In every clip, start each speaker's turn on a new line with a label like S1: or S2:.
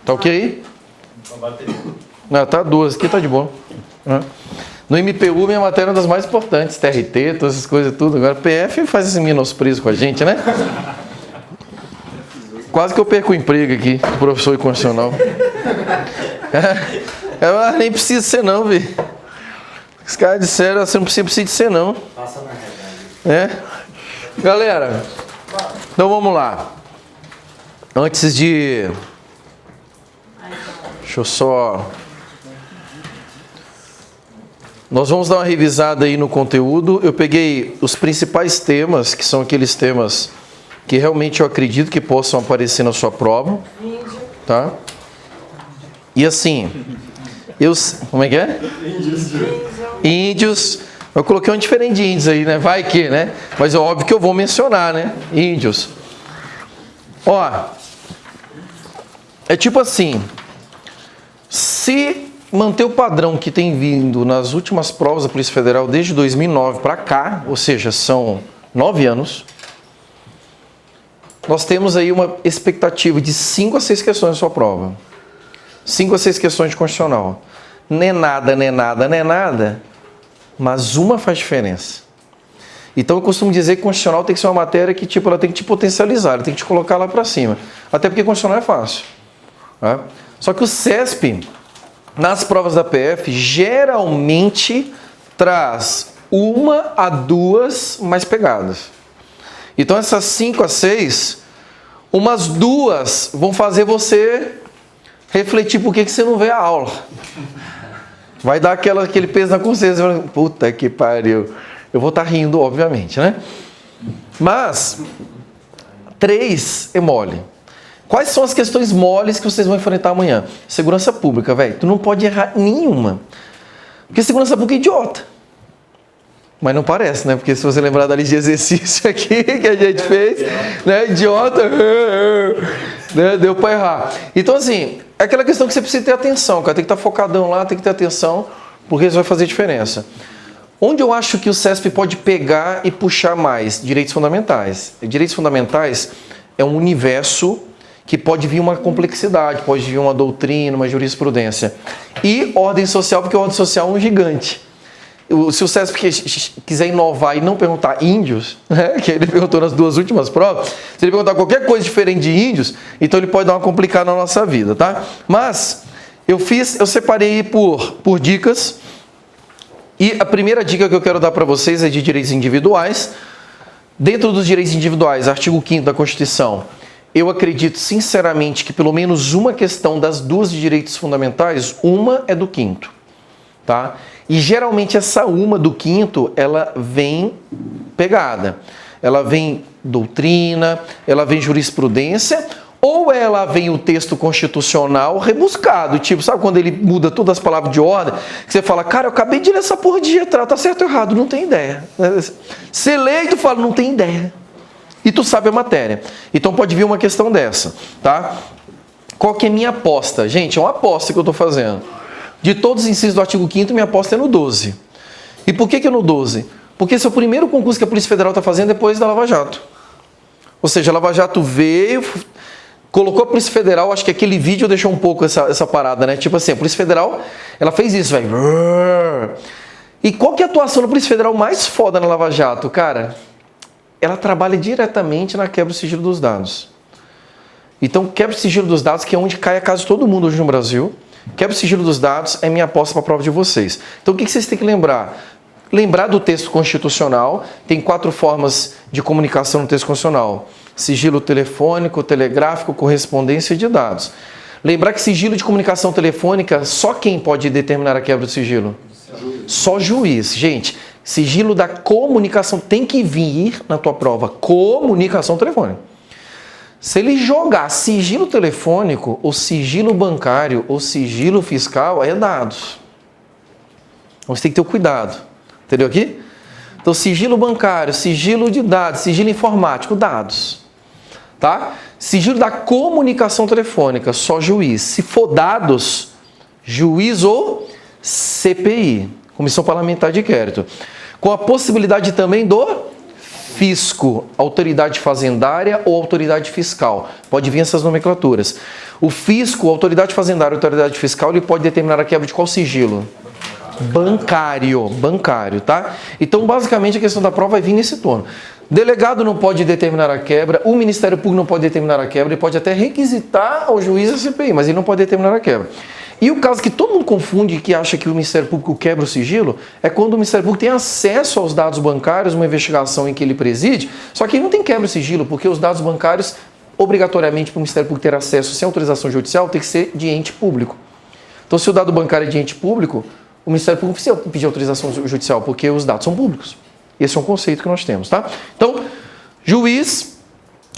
S1: Tá ok? Não, tá 2, aqui tá de boa. No MPU, minha matéria é uma das mais importantes, TRT, todas essas coisas tudo. Agora, PF faz esse menosprezo com a gente, né? Quase que eu perco o emprego aqui, de professor de constitucional. Nem precisa ser não, viu? Os caras disseram, você não precisa de ser não.
S2: Passa na realidade.
S1: Galera, então vamos lá. Antes de... Deixa eu só... Nós vamos dar uma revisada aí no conteúdo. Eu peguei os principais temas, que são aqueles temas que realmente eu acredito que possam aparecer na sua prova. Tá? E assim, como é que é? Índios. Eu coloquei um diferente de índios aí, né? Vai que, né? Mas é óbvio que eu vou mencionar, né? Índios. Ó, é tipo assim, se manter o padrão que tem vindo nas últimas provas da Polícia Federal desde 2009 para cá, ou seja, são 9 anos, nós temos aí uma expectativa de 5 a 6 questões na sua prova. 5 a 6 questões de constitucional. Nem nada, mas uma faz diferença. Então eu costumo dizer que constitucional tem que ser uma matéria que ela tem que te potencializar, ela tem que te colocar lá para cima. Até porque constitucional é fácil. Tá? Só que o CESP, nas provas da PF, geralmente traz 1 a 2 mais pegadas. Então essas 5 a 6, umas 2 vão fazer você refletir por que você não vê a aula. Vai dar aquele peso na consciência. Puta que pariu. Eu vou estar rindo, obviamente, né? Mas 3 é mole. Quais são as questões moles que vocês vão enfrentar amanhã? Segurança pública, velho. Tu não pode errar nenhuma. Porque segurança pública é idiota. Mas não parece, né? Porque se você lembrar da lista de exercício aqui que a gente fez, né? Idiota, né? Deu para errar. Então, assim, é aquela questão que você precisa ter atenção, cara. Tem que estar focadão lá, tem que ter atenção, porque isso vai fazer diferença. Onde eu acho que o CESP pode pegar e puxar mais? Direitos fundamentais. Direitos fundamentais é um universo que pode vir uma complexidade, pode vir uma doutrina, uma jurisprudência. E ordem social, porque a ordem social é um gigante. Se o CESP quiser inovar e não perguntar índios, né, que ele perguntou nas 2 últimas provas, se ele perguntar qualquer coisa diferente de índios, então ele pode dar uma complicada na nossa vida, tá? Mas eu separei por dicas, e a primeira dica que eu quero dar para vocês é de direitos individuais. Dentro dos direitos individuais, artigo 5º da Constituição, eu acredito sinceramente que pelo menos uma questão das 2 de direitos fundamentais, uma é do 5º, tá? E geralmente essa uma do 5º, ela vem pegada. Ela vem doutrina, ela vem jurisprudência, ou ela vem o texto constitucional rebuscado, tipo, sabe quando ele muda todas as palavras de ordem, que você fala, cara, eu acabei de ler essa porra de letra, tá certo ou errado? Não tem ideia. Você lê e tu fala, não tem ideia. E tu sabe a matéria. Então pode vir uma questão dessa, tá? Qual que é a minha aposta? Gente, é uma aposta que eu tô fazendo. De todos os incisos do artigo 5º, minha aposta é no 12. E por que é no 12? Porque esse é o primeiro concurso que a Polícia Federal está fazendo depois da Lava Jato. Ou seja, a Lava Jato veio, colocou a Polícia Federal, acho que aquele vídeo deixou um pouco essa parada, né? Tipo assim, a Polícia Federal, ela fez isso, velho. E qual que é a atuação da Polícia Federal mais foda na Lava Jato? Cara, ela trabalha diretamente na quebra do sigilo dos dados. Então, quebra do sigilo dos dados, que é onde cai a casa de todo mundo hoje no Brasil. Quebra o sigilo dos dados é minha aposta para a prova de vocês. Então, o que vocês têm que lembrar? Lembrar do texto constitucional. Tem 4 formas de comunicação no texto constitucional. Sigilo telefônico, telegráfico, correspondência e de dados. Lembrar que sigilo de comunicação telefônica, só quem pode determinar a quebra do sigilo? Só juiz. Gente, sigilo da comunicação tem que vir na tua prova. Comunicação telefônica. Se ele jogar sigilo telefônico, ou sigilo bancário, ou sigilo fiscal, aí é dados. Então você tem que ter o cuidado. Entendeu aqui? Então, sigilo bancário, sigilo de dados, sigilo informático, dados. Tá? Sigilo da comunicação telefônica, só juiz. Se for dados, juiz ou CPI, Comissão Parlamentar de Inquérito. Com a possibilidade também do fisco, autoridade fazendária ou autoridade fiscal. Pode vir essas nomenclaturas. O fisco, a autoridade fazendária, a autoridade fiscal, ele pode determinar a quebra de qual sigilo? Bancário, tá? Então, basicamente, a questão da prova vai vir nesse torno. Delegado não pode determinar a quebra, o Ministério Público não pode determinar a quebra, ele pode até requisitar ao juiz a CPI, mas ele não pode determinar a quebra. E o caso que todo mundo confunde e que acha que o Ministério Público quebra o sigilo é quando o Ministério Público tem acesso aos dados bancários, uma investigação em que ele preside, só que ele não tem quebra de sigilo, porque os dados bancários, obrigatoriamente, para o Ministério Público ter acesso sem autorização judicial, tem que ser de ente público. Então, se o dado bancário é de ente público, o Ministério Público precisa pedir autorização judicial, porque os dados são públicos. Esse é um conceito que nós temos, tá? Então, juiz,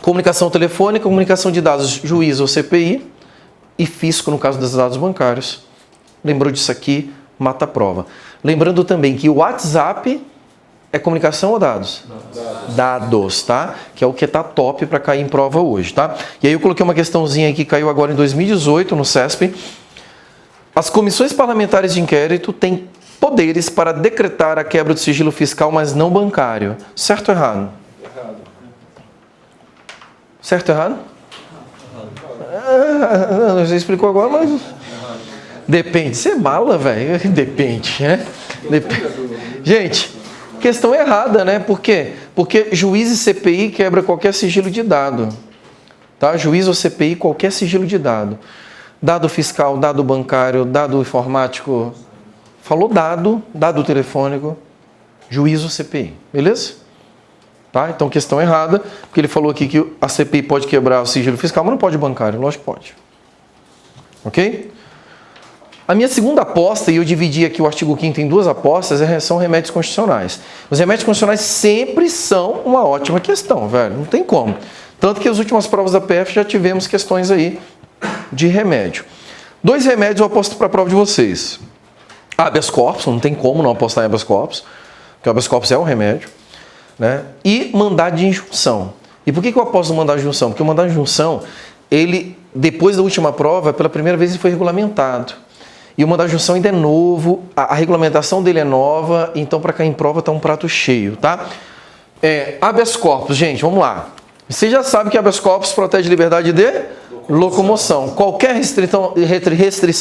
S1: comunicação telefônica, comunicação de dados, juiz ou CPI, e fisco no caso dos dados bancários. Lembrou disso aqui, mata a prova. Lembrando também que o WhatsApp é comunicação ou dados? Dados, tá? Que é o que tá top para cair em prova hoje, tá? E aí eu coloquei uma questãozinha que caiu agora em 2018 no CESP. As comissões parlamentares de inquérito têm poderes para decretar a quebra do sigilo fiscal, mas não bancário. Certo ou errado?
S2: Errado.
S1: Certo ou errado? Você explicou agora, mas... Depende. Você é mala, velho. Depende, né? Depende. Gente, questão errada, né? Por quê? Porque juiz e CPI quebra qualquer sigilo de dado. Tá? Juiz ou CPI, qualquer sigilo de dado. Dado fiscal, dado bancário, dado informático... Falou dado telefônico, juiz ou CPI, beleza? Tá? Então, questão errada, porque ele falou aqui que a CPI pode quebrar o sigilo fiscal, mas não pode bancário, lógico que pode. Ok? A minha segunda aposta, e eu dividi aqui o artigo 5º em duas apostas, são remédios constitucionais. Os remédios constitucionais sempre são uma ótima questão, velho, não tem como. Tanto que as últimas provas da PF já tivemos questões aí de remédio. 2 remédios eu aposto para a prova de vocês. Habeas corpus, não tem como não apostar em habeas corpus, porque o habeas corpus é um remédio, né? E mandado de injunção. E por que eu aposto no mandado de injunção? Porque o mandado de injunção, ele, depois da última prova, pela primeira vez ele foi regulamentado. E o mandado de injunção ainda é novo, a regulamentação dele é nova, então para cair em prova está um prato cheio, tá? Habeas corpus, gente, vamos lá. Você já sabe que habeas corpus protege a liberdade de locomoção. Qualquer restrição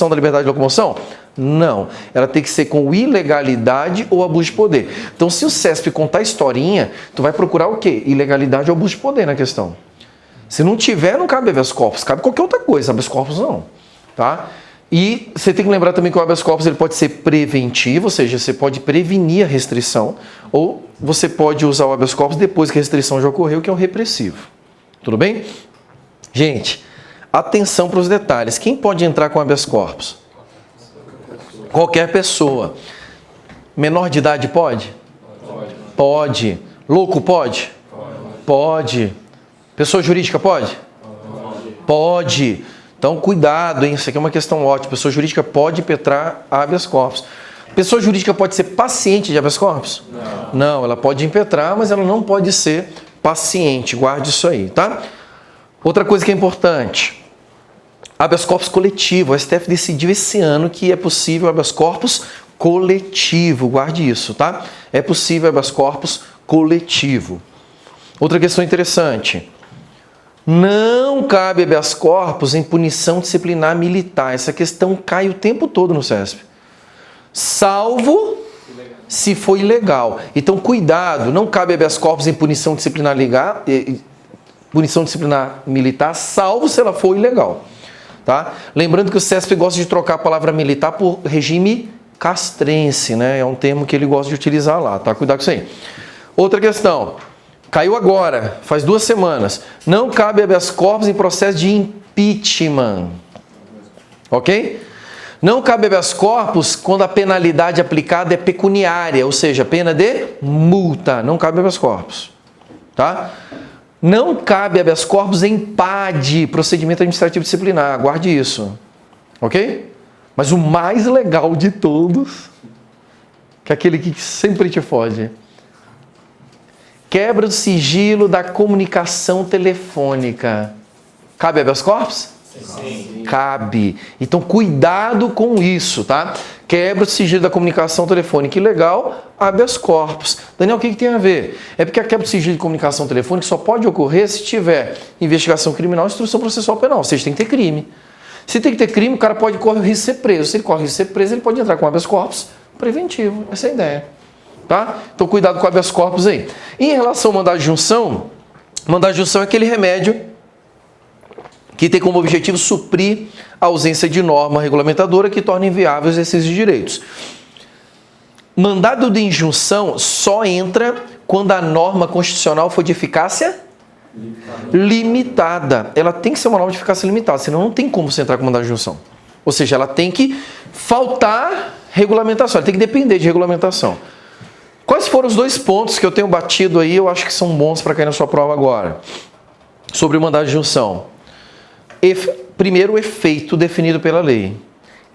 S1: da liberdade de locomoção? Não. Ela tem que ser com ilegalidade ou abuso de poder. Então, se o CESP contar a historinha, tu vai procurar o quê? Ilegalidade ou abuso de poder na questão. Se não tiver, não cabe habeas corpus. Cabe qualquer outra coisa. Habeas corpus não. Tá? E você tem que lembrar também que o habeas corpus ele pode ser preventivo, ou seja, você pode prevenir a restrição, ou você pode usar o habeas corpus depois que a restrição já ocorreu, que é o repressivo. Tudo bem? Gente, atenção para os detalhes. Quem pode entrar com habeas corpus? Qualquer pessoa. Menor de idade pode? Pode. Louco pode? Pode. Pessoa jurídica pode? Pode. Então, cuidado, hein? Isso aqui é uma questão ótima. Pessoa jurídica pode impetrar habeas corpus. Pessoa jurídica pode ser paciente de habeas corpus? Não, ela pode impetrar, mas ela não pode ser paciente. Guarde isso aí, tá? Outra coisa que é importante. Habeas corpus coletivo. O STF decidiu esse ano que é possível habeas corpus coletivo. Guarde isso, tá? É possível habeas corpus coletivo. Outra questão interessante. Não cabe habeas corpus em punição disciplinar militar. Essa questão cai o tempo todo no CESP. Salvo se for ilegal. Então, cuidado. Não cabe habeas corpus em punição disciplinar militar, salvo se ela for ilegal. Tá? Lembrando que o CESP gosta de trocar a palavra militar por regime castrense, né? É um termo que ele gosta de utilizar lá, tá? Cuidado com isso aí. Outra questão, caiu agora, faz 2 semanas. Não cabe habeas corpus em processo de impeachment. Ok? Não cabe habeas corpus quando a penalidade aplicada é pecuniária, ou seja, pena de multa. Não cabe habeas corpus. Tá? Não cabe habeas corpus em PAD, procedimento administrativo disciplinar. Guarde isso. Ok? Mas o mais legal de todos, que é aquele que sempre te foge. Quebra do sigilo da comunicação telefônica. Cabe habeas corpus?
S2: Sim.
S1: Cabe. Então, cuidado com isso, tá? Quebra do sigilo da comunicação telefônica. Ilegal, habeas corpus. Daniel, o que tem a ver? É porque a quebra do sigilo de comunicação telefônica só pode ocorrer se tiver investigação criminal e instrução processual penal. Ou seja, tem que ter crime. Se tem que ter crime, o cara pode correr o risco de ser preso. Se ele corre o risco de ser preso, ele pode entrar com habeas corpus preventivo. Essa é a ideia. Tá? Então, cuidado com o habeas corpus aí. Em relação ao mandado de junção é aquele remédio que tem como objetivo suprir a ausência de norma regulamentadora que torna inviável o exercício de direitos. Mandado de injunção só entra quando a norma constitucional for de eficácia limitada. Ela tem que ser uma norma de eficácia limitada, senão não tem como você entrar com mandado de injunção. Ou seja, ela tem que faltar regulamentação, ela tem que depender de regulamentação. Quais foram os 2 pontos que eu tenho batido aí, eu acho que são bons para cair na sua prova agora, sobre o mandado de injunção? Primeiro, o efeito definido pela lei.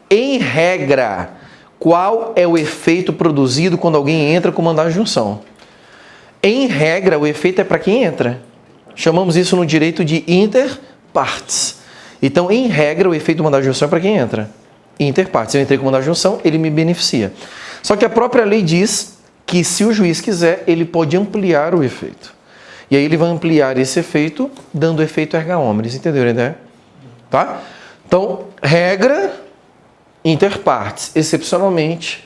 S1: Em regra, qual é o efeito produzido quando alguém entra com mandado de injunção? Em regra, o efeito é para quem entra. Chamamos isso no direito de inter partes. Então, em regra, o efeito do mandado de injunção é para quem entra. Inter partes. Se eu entrei com mandado de injunção, ele me beneficia. Só que a própria lei diz que, se o juiz quiser, ele pode ampliar o efeito. E aí ele vai ampliar esse efeito, dando efeito erga omnes. Entenderam a ideia? Tá? Então, regra, inter partes. Excepcionalmente,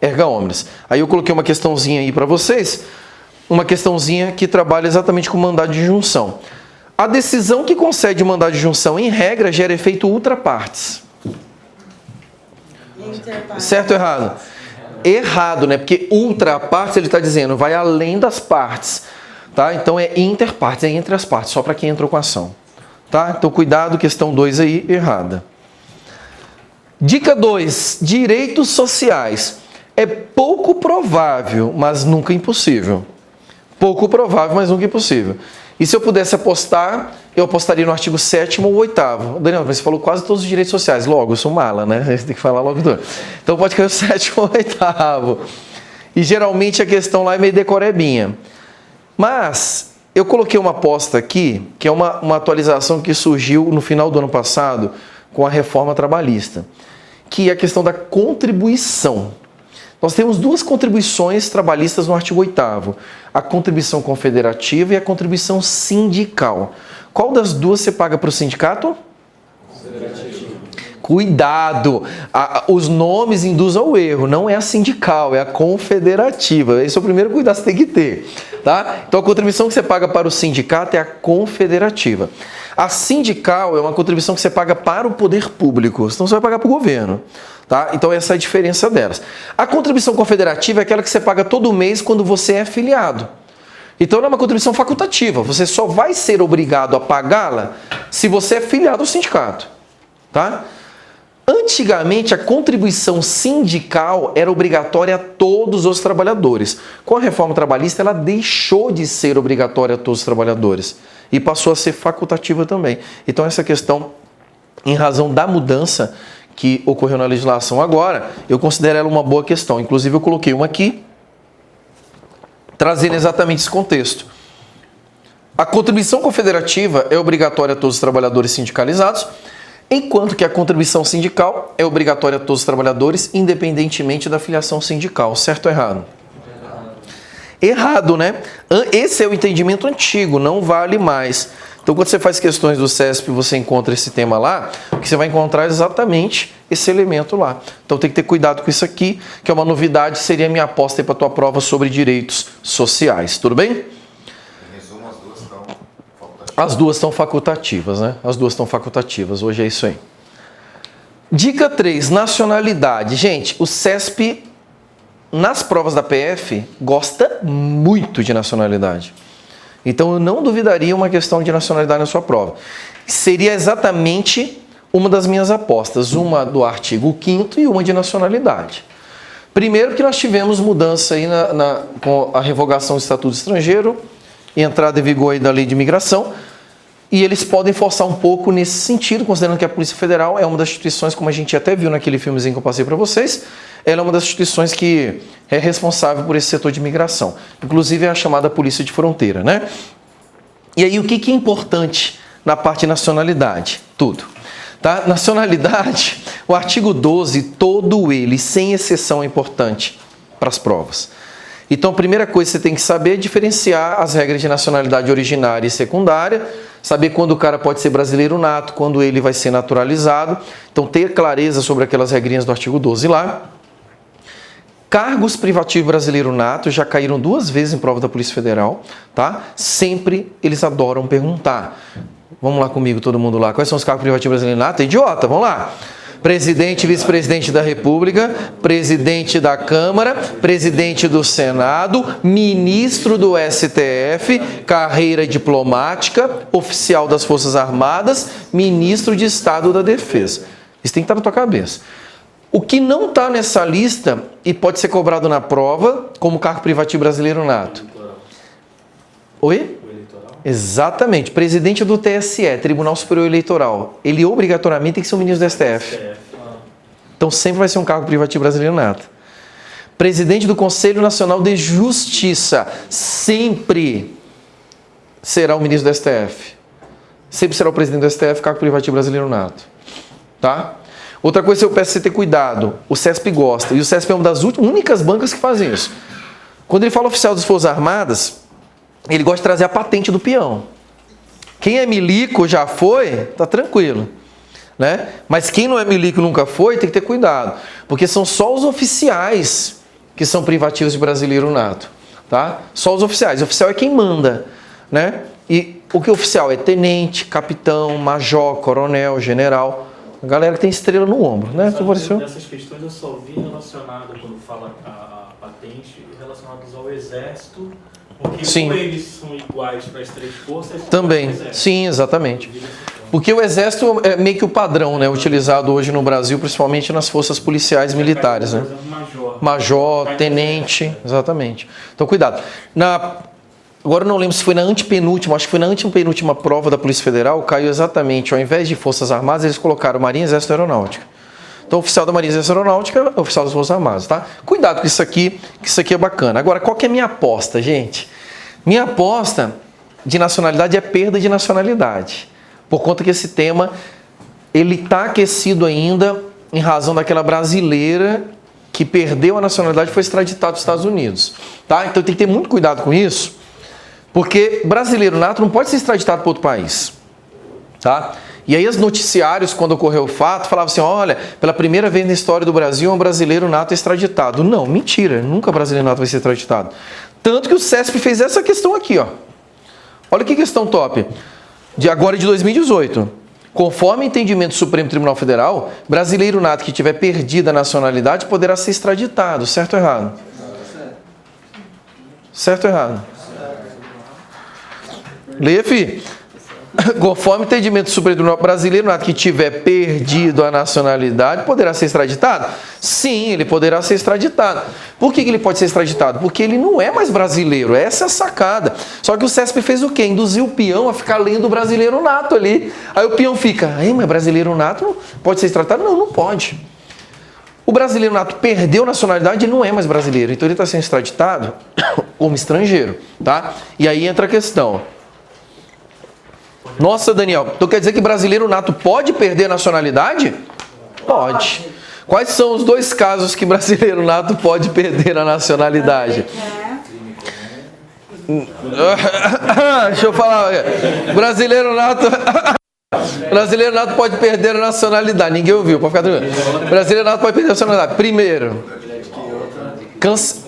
S1: erga omnes. Aí eu coloquei uma questãozinha aí para vocês, uma questãozinha que trabalha exatamente com mandado de junção. A decisão que concede mandado de junção, em regra, gera efeito ultra partes. Certo ou errado? Errado, né? Porque ultra partes, ele está dizendo, vai além das partes. Tá? Então é inter partes, é entre as partes, só para quem entrou com a ação. Tá? Então cuidado, questão 2 aí, errada. Dica 2, direitos sociais. É pouco provável, mas nunca impossível. Pouco provável, mas nunca impossível. E se eu pudesse apostar, eu apostaria no artigo 7º ou 8º. Daniel, você falou quase todos os direitos sociais. Logo, eu sou mala, né? Você tem que falar logo tudo. Então pode cair o 7º ou 8º. E geralmente a questão lá é meio decorebinha. Mas eu coloquei uma aposta aqui, que é uma atualização que surgiu no final do ano passado com a reforma trabalhista, que é a questão da contribuição. Nós temos 2 contribuições trabalhistas no artigo 8º, a contribuição confederativa e a contribuição sindical. Qual das duas você paga para o sindicato? Cuidado! Os nomes induzem ao erro, não é a sindical, é a confederativa. Esse é o primeiro cuidado que você tem que ter. Tá? Então a contribuição que você paga para o sindicato é a confederativa. A sindical é uma contribuição que você paga para o poder público, senão você vai pagar para o governo. Tá? Então essa é a diferença delas. A contribuição confederativa é aquela que você paga todo mês quando você é filiado. Então ela é uma contribuição facultativa, você só vai ser obrigado a pagá-la se você é filiado ao sindicato. Tá? Antigamente, a contribuição sindical era obrigatória a todos os trabalhadores. Com a reforma trabalhista, ela deixou de ser obrigatória a todos os trabalhadores e passou a ser facultativa também. Então, essa questão, em razão da mudança que ocorreu na legislação agora, eu considero ela uma boa questão. Inclusive, eu coloquei uma aqui, trazendo exatamente esse contexto. A contribuição confederativa é obrigatória a todos os trabalhadores sindicalizados, enquanto que a contribuição sindical é obrigatória a todos os trabalhadores, independentemente da filiação sindical. Certo ou errado? Errado, né? Esse é o entendimento antigo, não vale mais. Então, quando você faz questões do CESP, você encontra esse tema lá, que você vai encontrar exatamente esse elemento lá. Então, tem que ter cuidado com isso aqui, que é uma novidade, seria a minha aposta aí para a tua prova sobre direitos sociais. Tudo bem? As duas estão facultativas, né? As duas estão facultativas. Hoje é isso aí. Dica 3, nacionalidade. Gente, o CESP, nas provas da PF, gosta muito de nacionalidade. Então, eu não duvidaria uma questão de nacionalidade na sua prova. Seria exatamente uma das minhas apostas. Uma do artigo 5º e uma de nacionalidade. Primeiro que nós tivemos mudança aí com a revogação do Estatuto Estrangeiro, e entrada em vigor aí da Lei de Imigração, e eles podem forçar um pouco nesse sentido, considerando que a Polícia Federal é uma das instituições, como a gente até viu naquele filmezinho que eu passei para vocês, ela é uma das instituições que é responsável por esse setor de imigração. Inclusive é a chamada Polícia de Fronteira, né? E aí o que é importante na parte de nacionalidade? Tudo. Tá? Nacionalidade, o artigo 12, todo ele, sem exceção, é importante para as provas. Então, a primeira coisa que você tem que saber é diferenciar as regras de nacionalidade originária e secundária saber quando o cara pode ser brasileiro nato, quando ele vai ser naturalizado. Então, ter clareza sobre aquelas regrinhas do artigo 12 lá. Cargos privativos brasileiro nato já caíram 2 vezes em prova da Polícia Federal, tá? Sempre eles adoram perguntar. Vamos lá comigo, todo mundo lá. Quais são os cargos privativos brasileiro nato? É idiota, vamos lá. Presidente e vice-presidente da República, presidente da Câmara, presidente do Senado, ministro do STF, carreira diplomática, oficial das Forças Armadas, ministro de Estado da Defesa. Isso tem que estar na tua cabeça. O que não está nessa lista e pode ser cobrado na prova, como cargo privativo brasileiro nato. Oi? Exatamente. Presidente do TSE, Tribunal Superior Eleitoral, ele obrigatoriamente tem que ser o ministro do STF. Então sempre vai ser um cargo privativo brasileiro nato. Presidente do Conselho Nacional de Justiça, sempre será o ministro do STF. Sempre será o presidente do STF, cargo privativo brasileiro nato. Tá? Outra coisa que eu peço você ter cuidado, o CESP gosta, e o CESP é uma das únicas bancas que fazem isso. Quando ele fala oficial das Forças Armadas, ele gosta de trazer a patente do peão. Quem é milico já foi, tá tranquilo, né? Mas quem não é milico e nunca foi, tem que ter cuidado, porque são só os oficiais que são privativos de brasileiro nato, tá? Só os oficiais. O oficial é quem manda, né? E o que é oficial é tenente, capitão, major, coronel, general. A galera que tem estrela no ombro, né?
S2: Essas questões eu só vi relacionadas, quando fala a patente, relacionadas ao Exército, porque
S1: sim,
S2: como eles são iguais para as 3 forças...
S1: Também, sim, exatamente. Porque o Exército é meio que o padrão, né? Utilizado hoje no Brasil, principalmente nas forças policiais militares, né? Major, tenente, exatamente. Então, cuidado. Agora eu não lembro se foi na antepenúltima, acho que foi na antepenúltima prova da Polícia Federal, caiu exatamente, ao invés de Forças Armadas, eles colocaram Marinha, Exército e Aeronáutica. Então, oficial da Marinha, Exército e Aeronáutica, oficial das Forças Armadas, tá? Cuidado com isso aqui, que isso aqui é bacana. Agora, qual que é a minha aposta, gente? Minha aposta de nacionalidade é perda de nacionalidade. Por conta que esse tema, ele está aquecido ainda em razão daquela brasileira que perdeu a nacionalidade e foi extraditado dos Estados Unidos, tá? Então, tem que ter muito cuidado com isso. Porque brasileiro nato não pode ser extraditado para outro país, tá? E aí os noticiários, quando ocorreu o fato, falavam assim, olha, pela primeira vez na história do Brasil, um brasileiro nato é extraditado. Não, mentira, nunca brasileiro nato vai ser extraditado. Tanto que o CESP fez essa questão aqui, ó. Olha que questão top. Agora de 2018. Conforme entendimento do Supremo Tribunal Federal, brasileiro nato que tiver perdido a nacionalidade poderá ser extraditado. Certo ou errado? Certo ou errado? Leia, filho. Conforme entendimento do Supremo Tribunal, brasileiro nato que tiver perdido a nacionalidade poderá ser extraditado? Sim, ele poderá ser extraditado. Por que ele pode ser extraditado? Porque ele não é mais brasileiro, essa é a sacada. Só que o CESP fez o quê? Induziu o peão a ficar lendo o brasileiro nato ali. Aí o peão fica, mas brasileiro nato pode ser extraditado? Não, não pode. O brasileiro nato perdeu a nacionalidade, ele não é mais brasileiro, então ele está sendo extraditado como estrangeiro, tá? E aí entra a questão. Nossa, Daniel, então quer dizer que brasileiro nato pode perder a nacionalidade? Pode. Quais são os 2 casos que brasileiro nato pode perder a nacionalidade? Deixa eu falar. Brasileiro nato pode perder a nacionalidade. Ninguém ouviu, pode ficar tranquilo. Brasileiro nato pode perder a nacionalidade. Primeiro,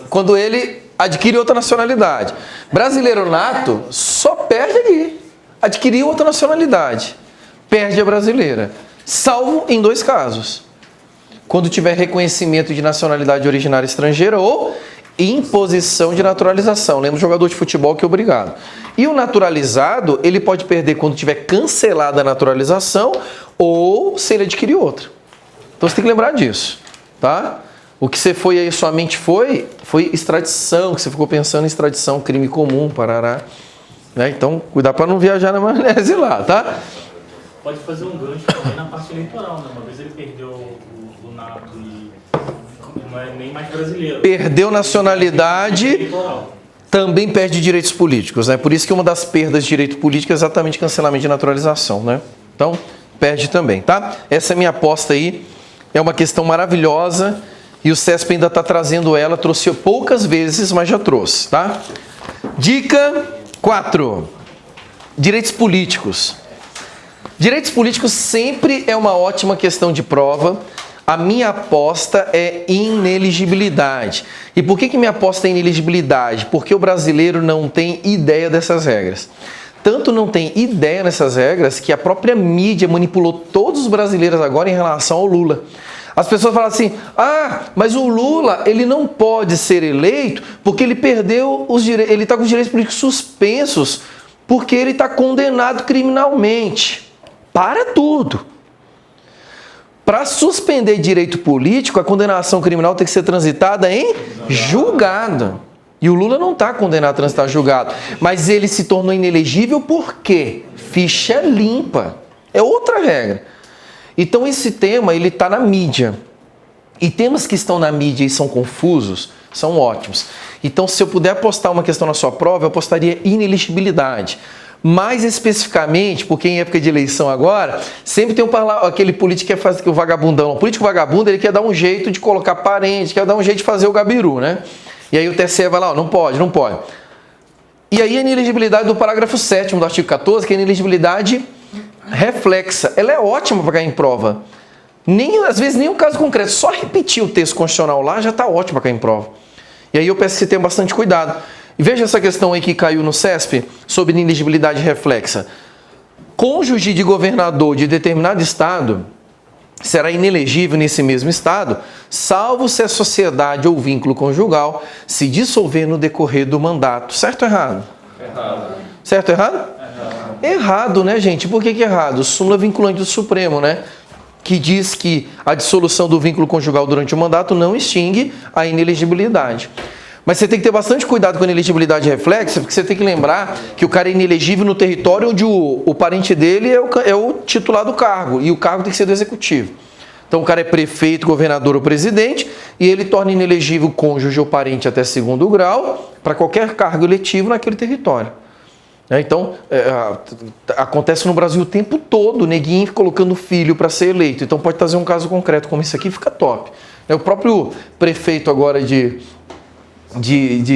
S1: quando ele adquire outra nacionalidade. Brasileiro nato só perde aqui. Adquiriu outra nacionalidade, perde a brasileira, salvo em 2 casos. Quando tiver reconhecimento de nacionalidade originária estrangeira ou imposição de naturalização. Lembra o jogador de futebol que é obrigado. E o naturalizado, ele pode perder quando tiver cancelada a naturalização ou se ele adquirir outra. Então você tem que lembrar disso, tá? O que você foi aí, sua mente foi extradição, que você ficou pensando em extradição, crime comum, parará. Né? Então, cuidar para não viajar na maionese lá, tá?
S2: Pode fazer um gancho também na parte eleitoral, né? Uma vez ele perdeu o nato e não é nem mais brasileiro.
S1: Perdeu nacionalidade, também perde direitos políticos, né? Por isso que uma das perdas de direito político é exatamente cancelamento de naturalização, né? Então, perde também, tá? Essa é a minha aposta aí. É uma questão maravilhosa e o CESP ainda está trazendo ela, trouxe poucas vezes, mas já trouxe, tá? Dica 4. Direitos políticos. Direitos políticos sempre é uma ótima questão de prova. A minha aposta é ineligibilidade. E por que minha aposta é ineligibilidade? Porque o brasileiro não tem ideia dessas regras. Tanto não tem ideia dessas regras que a própria mídia manipulou todos os brasileiros agora em relação ao Lula. As pessoas falam assim, mas o Lula ele não pode ser eleito porque ele perdeu os direitos, ele está com os direitos políticos suspensos porque ele está condenado criminalmente. Para tudo. Para suspender direito político, a condenação criminal tem que ser transitada em julgado. E o Lula não está condenado a transitar julgado. Mas ele se tornou inelegível por quê? Ficha limpa. É outra regra. Então esse tema ele está na mídia. E temas que estão na mídia e são confusos, são ótimos. Então se eu puder apostar uma questão na sua prova, eu apostaria ineligibilidade. Mais especificamente, porque em época de eleição agora, sempre tem aquele político que quer fazer o vagabundão. O político vagabundo, ele quer dar um jeito de colocar parente, quer dar um jeito de fazer o gabiru, né? E aí o TSE vai lá, não pode. E aí a inelegibilidade do parágrafo 7º do artigo 14, que é a inelegibilidade reflexa. Ela é ótima para cair em prova. Às vezes nem um caso concreto, só repetir o texto constitucional lá já está ótimo para cair em prova. E aí eu peço que você tenha bastante cuidado. E veja essa questão aí que caiu no CESP sobre inelegibilidade reflexa. Cônjuge de governador de determinado estado será inelegível nesse mesmo estado, salvo se a sociedade ou vínculo conjugal se dissolver no decorrer do mandato. Certo ou errado?
S2: Errado.
S1: Certo ou errado? Errado, né, gente? Por que errado? Súmula vinculante do Supremo, né? Que diz que a dissolução do vínculo conjugal durante o mandato não extingue a inelegibilidade. Mas você tem que ter bastante cuidado com a inelegibilidade reflexa, porque você tem que lembrar que o cara é inelegível no território onde o parente dele é o titular do cargo, e o cargo tem que ser do executivo. Então o cara é prefeito, governador ou presidente, e ele torna inelegível cônjuge ou parente até segundo grau para qualquer cargo eletivo naquele território. Então, acontece no Brasil o tempo todo, neguinho colocando filho para ser eleito. Então pode trazer um caso concreto como esse aqui, fica top. O próprio prefeito agora de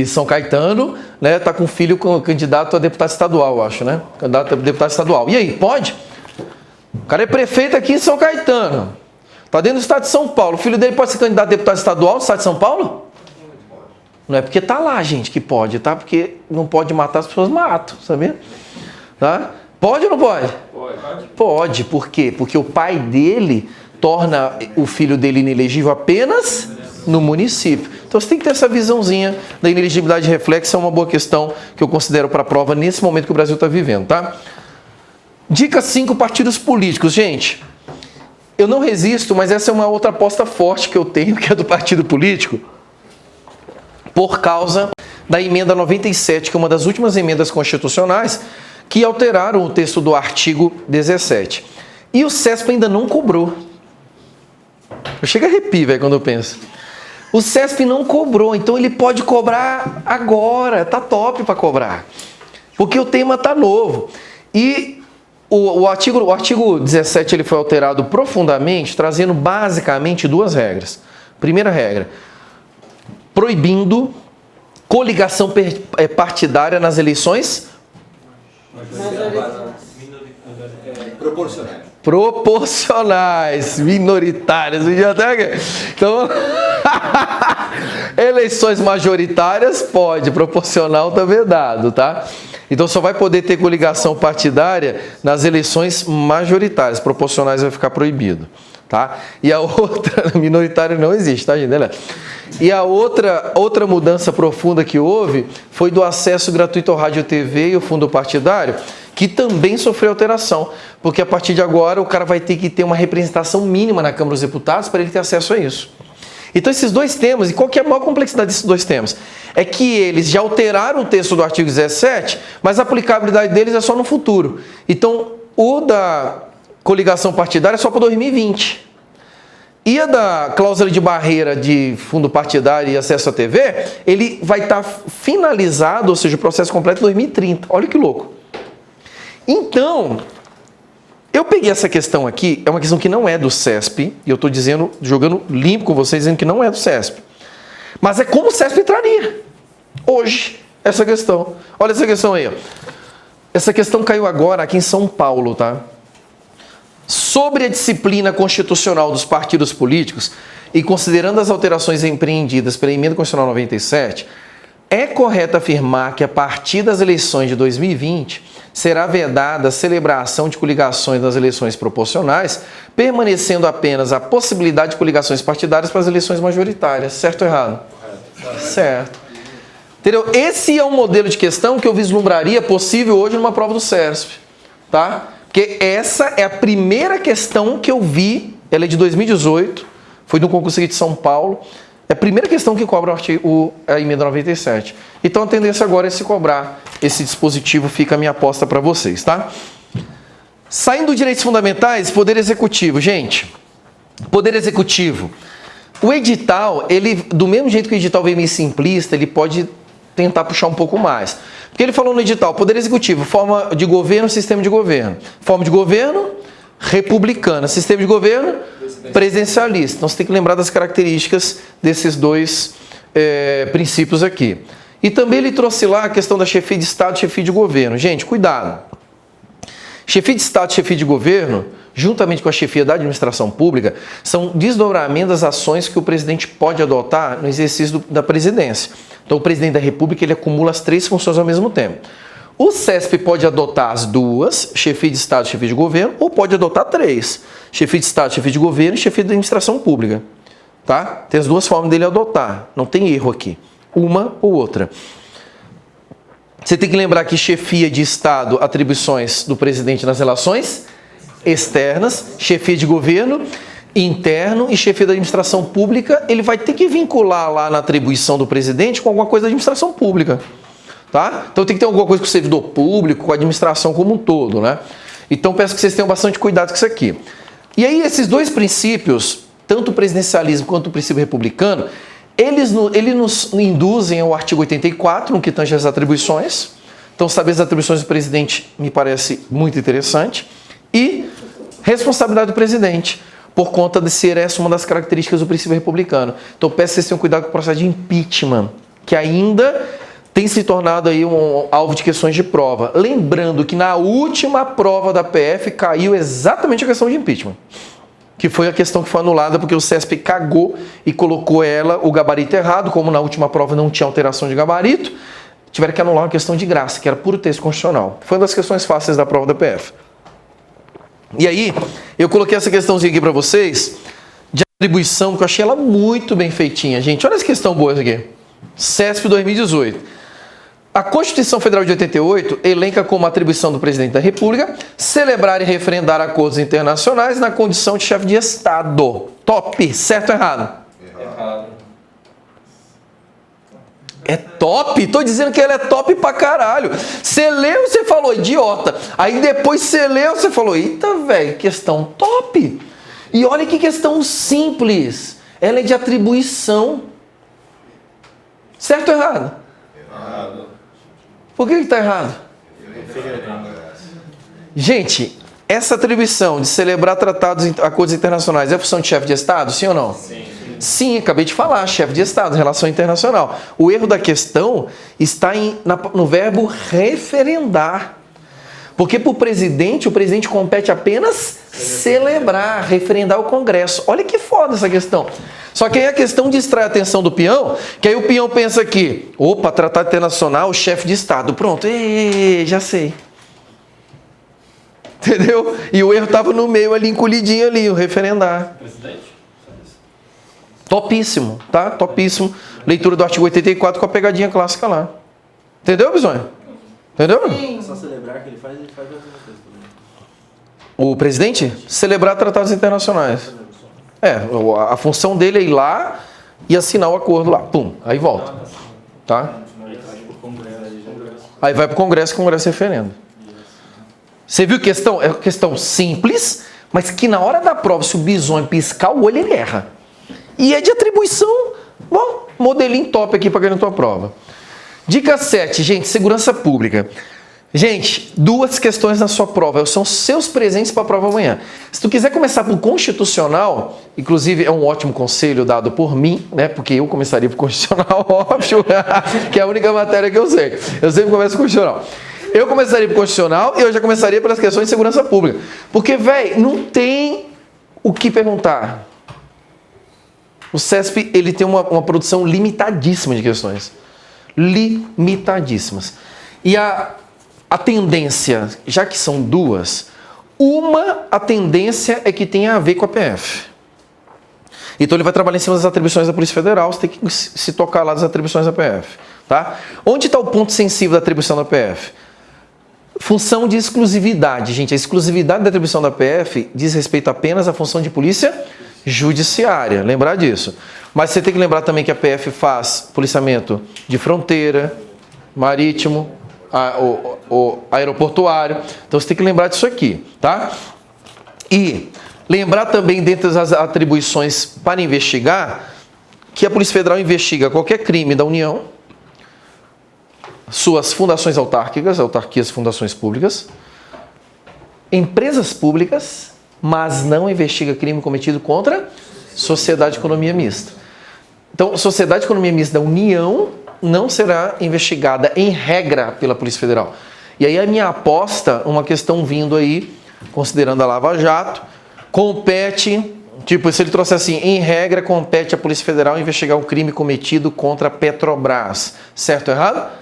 S1: São Caetano, né, tá com filho candidato a deputado estadual, eu acho, né? Candidato a deputado estadual. E aí, pode? O cara é prefeito aqui em São Caetano. Tá dentro do estado de São Paulo. O filho dele pode ser candidato a deputado estadual no estado de São Paulo? Não é porque tá lá, gente, que pode, tá? Porque não pode matar, as pessoas matam, sabia? Tá? Pode ou não pode? Pode. Por quê? Porque o pai dele torna o filho dele inelegível apenas no município. Então você tem que ter essa visãozinha da inelegibilidade reflexa, é uma boa questão que eu considero para a prova nesse momento que o Brasil está vivendo, tá? Dica 5, partidos políticos. Gente, eu não resisto, mas essa é uma outra aposta forte que eu tenho, que é do partido político, por causa da emenda 97, que é uma das últimas emendas constitucionais que alteraram o texto do artigo 17. E o CESP ainda não cobrou. Eu chego a arrepio, velho, quando eu penso. O CESP não cobrou, então ele pode cobrar agora, tá top para cobrar, porque o tema tá novo. E o artigo 17 ele foi alterado profundamente, trazendo basicamente duas regras. Primeira regra, proibindo coligação partidária nas eleições proporcionais, minoritárias. Então, eleições majoritárias pode, proporcional tá vedado, tá? Então só vai poder ter coligação partidária nas eleições majoritárias, proporcionais vai ficar proibido, tá? E a outra, minoritária não existe, tá, gente? E a outra mudança profunda que houve foi do acesso gratuito ao rádio e TV e o fundo partidário, que também sofreu alteração, porque a partir de agora o cara vai ter que ter uma representação mínima na Câmara dos Deputados para ele ter acesso a isso. Então esses dois temas, e qual que é a maior complexidade desses dois temas? É que eles já alteraram o texto do artigo 17, mas a aplicabilidade deles é só no futuro. Então o da coligação partidária é só para 2020. E a da cláusula de barreira de fundo partidário e acesso à TV, ele vai estar finalizado, ou seja, o processo completo em 2030. Olha que louco. Então, eu peguei essa questão aqui, é uma questão que não é do CESP, e eu estou dizendo, jogando limpo com vocês, dizendo que não é do CESP. Mas é como o CESP entraria hoje, essa questão. Olha essa questão aí, ó. Essa questão caiu agora aqui em São Paulo, tá? Sobre a disciplina constitucional dos partidos políticos e considerando as alterações empreendidas pela Emenda Constitucional 97, é correto afirmar que a partir das eleições de 2020 será vedada a celebração de coligações nas eleições proporcionais, permanecendo apenas a possibilidade de coligações partidárias para as eleições majoritárias. Certo ou errado? Certo. Entendeu? Esse é um modelo de questão que eu vislumbraria possível hoje numa prova do CERSP, tá? Porque essa é a primeira questão que eu vi, ela é de 2018, foi do concurso aqui de São Paulo, é a primeira questão que cobra a emenda 97. Então a tendência agora é se cobrar esse dispositivo, fica a minha aposta para vocês, tá? Saindo dos direitos fundamentais, Poder Executivo. Gente, Poder Executivo, o edital, ele, do mesmo jeito que o edital veio meio simplista, ele pode tentar puxar um pouco mais. Porque ele falou no edital, Poder Executivo, forma de governo, sistema de governo. Forma de governo, republicana. Sistema de governo, presidencialista. Então você tem que lembrar das características desses dois princípios aqui. E também ele trouxe lá a questão da chefia de Estado e chefia de governo. Gente, cuidado. Chefia de Estado e chefia de governo, juntamente com a chefia da administração pública, são desdobramentos das ações que o presidente pode adotar no exercício da presidência. Então, o presidente da República ele acumula as três funções ao mesmo tempo. O CESP pode adotar as duas, chefia de Estado e chefia de governo, ou pode adotar três, chefia de Estado, chefia de governo e chefia de administração pública. Tá? Tem as duas formas dele adotar, não tem erro aqui, uma ou outra. Você tem que lembrar que chefia de Estado, atribuições do presidente nas relações externas, chefia de governo, interno e chefia da administração pública, ele vai ter que vincular lá na atribuição do presidente com alguma coisa da administração pública. Tá? Então tem que ter alguma coisa com o servidor público, com a administração como um todo, né? Então peço que vocês tenham bastante cuidado com isso aqui. E aí esses dois princípios, tanto o presidencialismo quanto o princípio republicano, eles nos induzem ao artigo 84, no que tange as atribuições. Então saber as atribuições do presidente me parece muito interessante. E responsabilidade do presidente, por conta de ser essa uma das características do princípio republicano. Então peço que vocês tenham cuidado com o processo de impeachment, que ainda tem se tornado aí um alvo de questões de prova. Lembrando que na última prova da PF caiu exatamente a questão de impeachment, que foi a questão que foi anulada porque o CESP cagou e colocou o gabarito errado, como na última prova não tinha alteração de gabarito, tiveram que anular uma questão de graça, que era puro texto constitucional. Foi uma das questões fáceis da prova da PF. E aí, eu coloquei essa questãozinha aqui para vocês, de atribuição, que eu achei ela muito bem feitinha, gente. Olha essa questão boa essa aqui. CESP 2018. A Constituição Federal de 88 elenca como atribuição do presidente da República celebrar e referendar acordos internacionais na condição de chefe de Estado. Top! Certo ou errado?
S3: Errado.
S1: É top? Tô dizendo que ela é top pra caralho. Você leu, você falou, idiota. Aí depois você leu, você falou, eita, velho, questão top. E olha que questão simples. Ela é de atribuição. Certo ou errado?
S3: Errado.
S1: Por que está errado? Gente, essa atribuição de celebrar tratados e acordos internacionais é função de chefe de Estado, sim ou não?
S3: Sim.
S1: Sim, acabei de falar, chefe de Estado, relação internacional. O erro da questão está no verbo referendar. Porque para o presidente compete apenas celebrar, referendar o Congresso. Olha que foda essa questão. Só que aí a questão distrai a atenção do peão, que aí o peão pensa que, opa, tratado internacional, chefe de Estado. Pronto, já sei. Entendeu? E o erro estava no meio ali, encolhidinho ali, o referendar.
S3: Presidente?
S1: Topíssimo, tá? Topíssimo. Leitura do artigo 84 com a pegadinha clássica lá. Entendeu, Bisonho? Entendeu?
S4: É só celebrar que ele faz outras coisas também.
S1: O presidente? Celebrar tratados internacionais. A função dele é ir lá e assinar o acordo lá. Pum, aí volta. Tá? Aí vai para o Congresso referenda. Você viu questão? É uma questão simples, mas que na hora da prova, se o Bisonho piscar o olho, ele erra. E é de atribuição. Bom, modelinho top aqui para ganhar na tua prova. Dica 7, gente, segurança pública. Gente, duas questões na sua prova, são seus presentes para a prova amanhã. Se tu quiser começar por constitucional, inclusive é um ótimo conselho dado por mim, né? Porque eu começaria por constitucional, óbvio, que é a única matéria que eu sei. Eu sempre começo por constitucional. Eu começaria por constitucional e eu já começaria pelas questões de segurança pública. Porque, velho, não tem o que perguntar. O CESP, ele tem uma produção limitadíssima de questões. Limitadíssimas. E a tendência, já que são duas, a tendência é que tenha a ver com a PF. Então ele vai trabalhar em cima das atribuições da Polícia Federal, você tem que se tocar lá das atribuições da PF. Tá? Onde está o ponto sensível da atribuição da PF? Função de exclusividade, gente. A exclusividade da atribuição da PF diz respeito apenas à função de polícia judiciária. Lembrar disso. Mas você tem que lembrar também que a PF faz policiamento de fronteira, marítimo, aeroportuário. Então você tem que lembrar disso aqui, tá? E lembrar também, dentre as atribuições para investigar, que a Polícia Federal investiga qualquer crime da União, suas fundações autárquicas, autarquias e fundações públicas, empresas públicas, mas não investiga crime cometido contra sociedade de economia mista. Então, sociedade de economia mista da União não será investigada em regra pela Polícia Federal. E aí a minha aposta, uma questão vindo aí, considerando a Lava Jato, compete, tipo, se ele trouxe assim, em regra, compete à Polícia Federal investigar um crime cometido contra a Petrobras. Certo ou errado?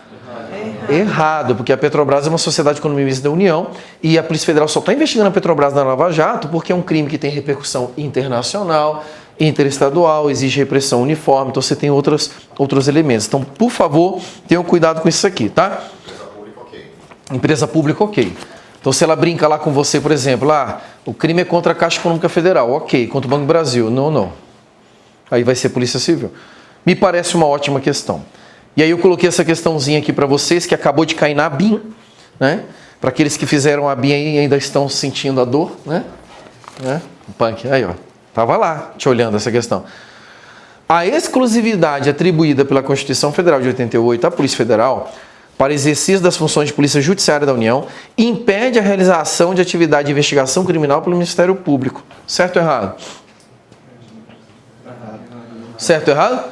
S1: Errado, porque a Petrobras é uma sociedade de economia mista da União e a Polícia Federal só está investigando a Petrobras na Lava Jato porque é um crime que tem repercussão internacional, interestadual, exige repressão uniforme, então você tem outros elementos. Então, por favor, tenham cuidado com isso aqui, tá?
S3: Empresa pública, ok.
S1: Empresa pública, ok. Então, se ela brinca lá com você, por exemplo, o crime é contra a Caixa Econômica Federal, ok, contra o Banco do Brasil, não. Aí vai ser Polícia Civil. Me parece uma ótima questão. E aí eu coloquei essa questãozinha aqui para vocês, que acabou de cair na BIM, né? Para aqueles que fizeram a BIM e ainda estão sentindo a dor, né? O punk, aí ó, tava lá, te olhando essa questão. A exclusividade atribuída pela Constituição Federal de 88 à Polícia Federal para exercício das funções de Polícia Judiciária da União impede a realização de atividade de investigação criminal pelo Ministério Público. Certo ou errado? Certo ou errado?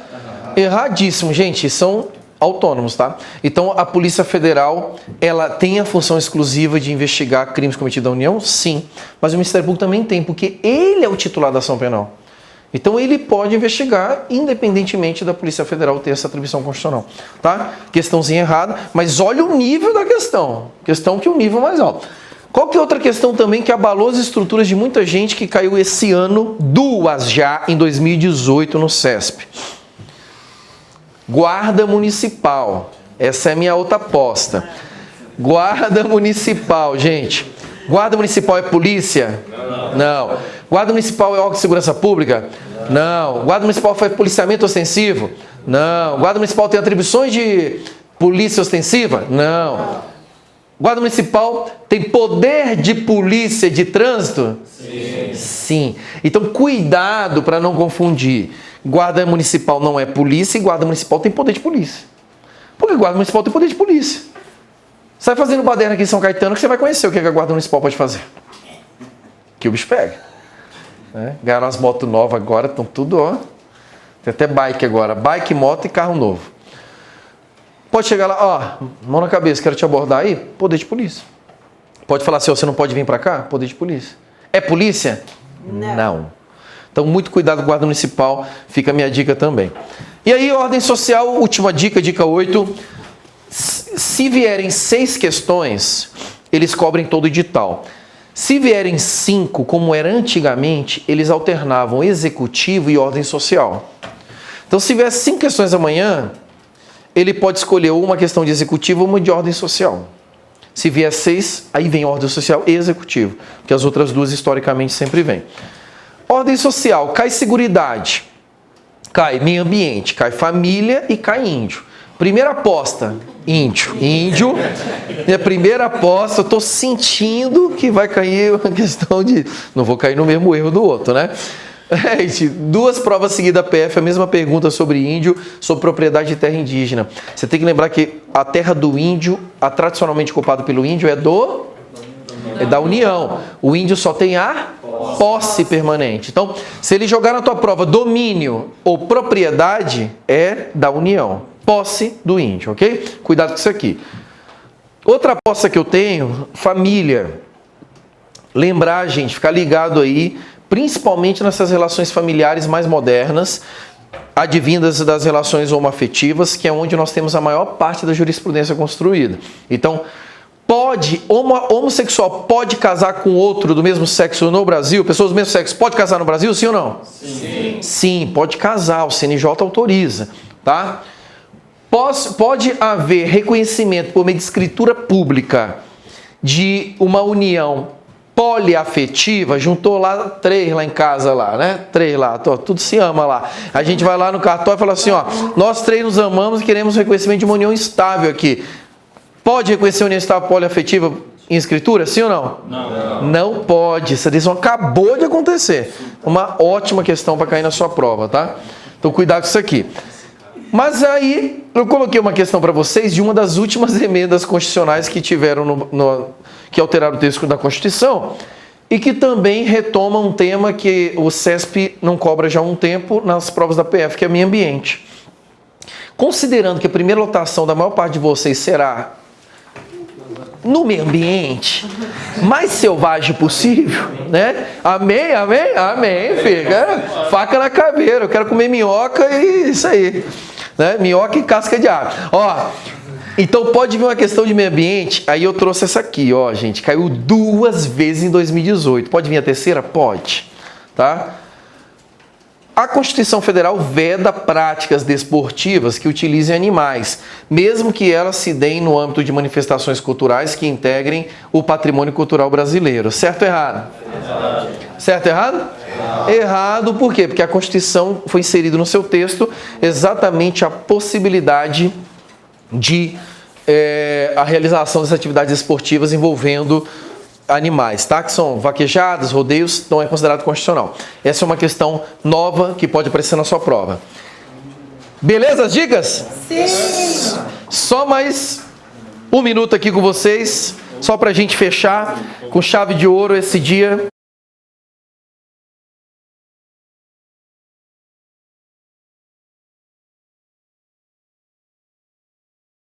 S1: Erradíssimo, gente, são autônomos, tá? Então, a Polícia Federal, ela tem a função exclusiva de investigar crimes cometidos na União? Sim. Mas o Ministério Público também tem, porque ele é o titular da ação penal. Então, ele pode investigar, independentemente da Polícia Federal ter essa atribuição constitucional, tá? Questãozinha errada, mas olha o nível da questão. Questão que é um nível mais alto. Qual que é outra questão também que abalou as estruturas de muita gente que caiu esse ano, duas já, em 2018, no CESP? Guarda Municipal. Essa é a minha outra aposta. Guarda Municipal, gente. Guarda Municipal é polícia? Não. Guarda Municipal é órgão de segurança pública? Não. Guarda Municipal faz policiamento ostensivo? Não. Guarda Municipal tem atribuições de polícia ostensiva? Não. Guarda Municipal tem poder de polícia de trânsito? Sim. Sim. Então, cuidado para não confundir. Guarda Municipal não é polícia e Guarda Municipal tem poder de polícia. Porque Guarda Municipal tem poder de polícia. Sai fazendo baderna aqui em São Caetano que você vai conhecer o que a Guarda Municipal pode fazer. Que o bicho pega. Ganharam as motos novas agora, estão tudo, ó. Tem até bike agora. Bike, moto e carro novo. Pode chegar lá, ó, mão na cabeça, quero te abordar aí? Poder de polícia. Pode falar assim, ó, você não pode vir para cá? Poder de polícia. É polícia? Não. Então, muito cuidado com a Guarda Municipal, fica a minha dica também. E aí, ordem social, última dica, dica 8. Se vierem 6 questões, eles cobrem todo o edital. Se vierem 5, como era antigamente, eles alternavam executivo e ordem social. Então, se vier 5 questões amanhã, ele pode escolher uma questão de executivo ou uma de ordem social. Se vier 6, aí vem ordem social e executivo, porque as outras duas, historicamente, sempre vêm. Ordem social, cai seguridade, cai meio ambiente, cai família e cai índio. Primeira aposta, índio. Minha primeira aposta, eu estou sentindo que vai cair uma questão de... Não vou cair no mesmo erro do outro, né? Gente, 2 provas seguidas da PF, a mesma pergunta sobre índio, sobre propriedade de terra indígena. Você tem que lembrar que a terra do índio, a tradicionalmente ocupada pelo índio, é da União. O índio só tem a posse permanente. Então, se ele jogar na tua prova domínio ou propriedade, é da União. Posse do índio, ok? Cuidado com isso aqui. Outra aposta que eu tenho, família. Lembrar, gente, ficar ligado aí, principalmente nessas relações familiares mais modernas, advindas das relações homoafetivas, que é onde nós temos a maior parte da jurisprudência construída. Então, homossexual pode casar com outro do mesmo sexo no Brasil? Pessoas do mesmo sexo pode casar no Brasil, sim ou não?
S4: Sim.
S1: Sim, pode casar, o CNJ autoriza, tá? Pode haver reconhecimento por meio de escritura pública de uma união poliafetiva, juntou lá 3 lá em casa lá, né? 3 lá, tudo se ama lá. A gente vai lá no cartório e fala assim, ó, nós 3 nos amamos e queremos reconhecimento de uma união estável aqui. Pode reconhecer a união estável poliafetiva em escritura, sim ou não?
S2: Não.
S1: Não pode, essa decisão acabou de acontecer. Uma ótima questão para cair na sua prova, tá? Então cuidado com isso aqui. Mas aí, eu coloquei uma questão para vocês de uma das últimas emendas constitucionais que tiveram que alteraram o texto da Constituição e que também retoma um tema que o CESP não cobra já há um tempo nas provas da PF, que é meio ambiente. Considerando que a primeira lotação da maior parte de vocês será no meio ambiente, mais selvagem possível, né? Amém, amém, amém, fica. Faca na caveira, eu quero comer minhoca e isso aí, né? Minhoca e casca de árvore. Ó, então pode vir uma questão de meio ambiente, aí eu trouxe essa aqui, ó, gente, caiu 2 vezes em 2018. Pode vir a terceira? Pode, tá? A Constituição Federal veda práticas desportivas que utilizem animais, mesmo que elas se deem no âmbito de manifestações culturais que integrem o patrimônio cultural brasileiro. Certo ou errado? Errado. Certo ou errado? Errado, por quê? Porque a Constituição foi inserida no seu texto exatamente a possibilidade de a realização das atividades esportivas envolvendo animais, tá? Que são vaquejadas, rodeios, não é considerado constitucional. Essa é uma questão nova que pode aparecer na sua prova. Beleza as dicas?
S3: Sim!
S1: Só mais 1 minuto aqui com vocês, só pra gente fechar com chave de ouro esse dia.